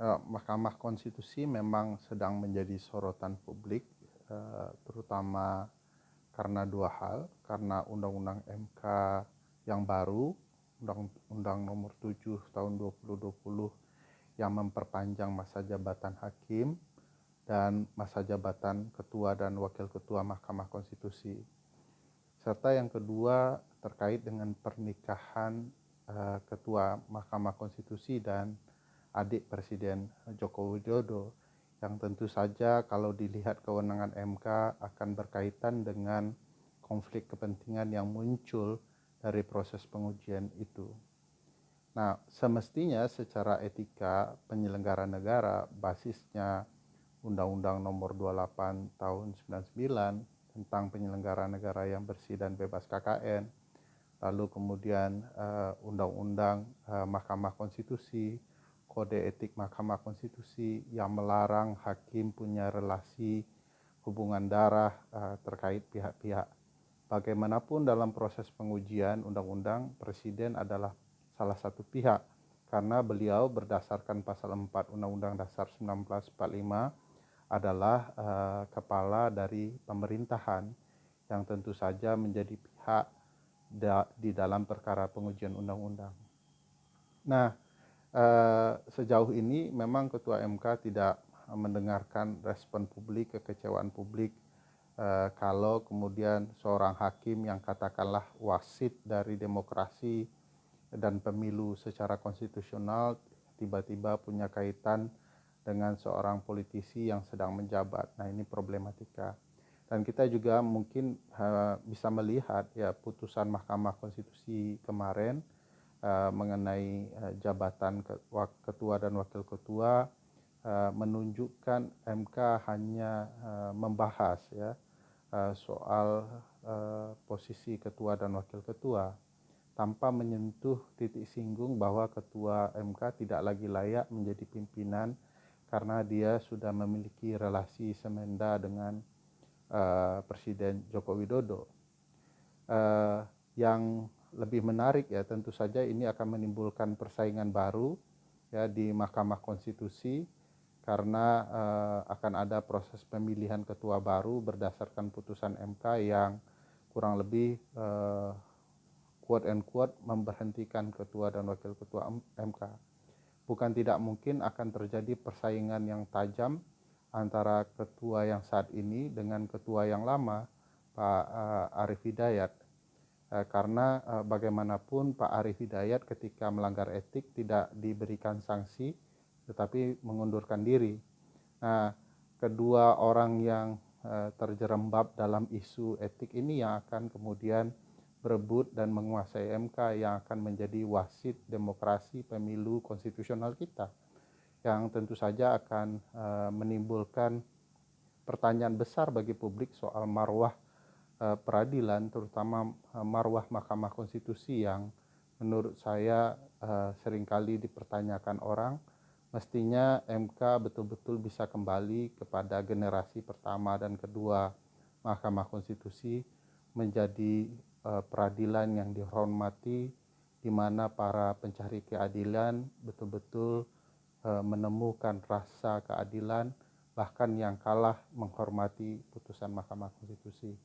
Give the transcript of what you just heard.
Mahkamah Konstitusi memang sedang menjadi sorotan publik, terutama karena dua hal, karena Undang-Undang MK yang baru, Undang-Undang Nomor 7 Tahun 2020 yang memperpanjang masa jabatan hakim dan masa jabatan Ketua dan Wakil Ketua Mahkamah Konstitusi. Serta yang kedua terkait dengan pernikahan Ketua Mahkamah Konstitusi dan adik Presiden Joko Widodo, yang tentu saja kalau dilihat kewenangan MK akan berkaitan dengan konflik kepentingan yang muncul dari proses pengujian itu. Nah, semestinya secara etika penyelenggara negara basisnya Undang-Undang Nomor 28 Tahun 99 tentang penyelenggara negara yang bersih dan bebas KKN, lalu kemudian Undang-Undang Mahkamah Konstitusi, Kode Etik Mahkamah Konstitusi yang melarang hakim punya relasi hubungan darah terkait pihak-pihak. Bagaimanapun dalam proses pengujian undang-undang, Presiden adalah salah satu pihak karena beliau berdasarkan pasal 4 Undang-Undang Dasar 1945 adalah kepala dari pemerintahan yang tentu saja menjadi pihak di dalam perkara pengujian undang-undang. Nah, sejauh ini memang Ketua MK tidak mendengarkan respon publik, kekecewaan publik kalau kemudian seorang hakim yang katakanlah wasit dari demokrasi dan pemilu secara konstitusional tiba-tiba punya kaitan dengan seorang politisi yang sedang menjabat. Nah, ini problematika. Dan kita juga mungkin bisa melihat ya putusan Mahkamah Konstitusi kemarin mengenai jabatan ketua dan wakil ketua menunjukkan MK hanya membahas ya soal posisi ketua dan wakil ketua tanpa menyentuh titik singgung bahwa ketua MK tidak lagi layak menjadi pimpinan karena dia sudah memiliki relasi semenda dengan Presiden Joko Widodo. Yang lebih menarik ya tentu saja ini akan menimbulkan persaingan baru ya di Mahkamah Konstitusi karena akan ada proses pemilihan ketua baru berdasarkan putusan MK yang kurang lebih quote and quote memberhentikan ketua dan wakil ketua MK. Bukan tidak mungkin akan terjadi persaingan yang tajam antara ketua yang saat ini dengan ketua yang lama, Pak Arief Hidayat. Karena bagaimanapun Pak Arief Hidayat ketika melanggar etik tidak diberikan sanksi tetapi mengundurkan diri. Nah, kedua orang yang terjerembab dalam isu etik ini yang akan kemudian berebut dan menguasai MK yang akan menjadi wasit demokrasi pemilu konstitusional kita, yang tentu saja akan menimbulkan pertanyaan besar bagi publik soal marwah peradilan, terutama marwah Mahkamah Konstitusi yang menurut saya seringkali dipertanyakan orang. Mestinya MK betul-betul bisa kembali kepada generasi pertama dan kedua Mahkamah Konstitusi menjadi peradilan yang dihormati, di mana para pencari keadilan betul-betul menemukan rasa keadilan, bahkan yang kalah menghormati putusan Mahkamah Konstitusi.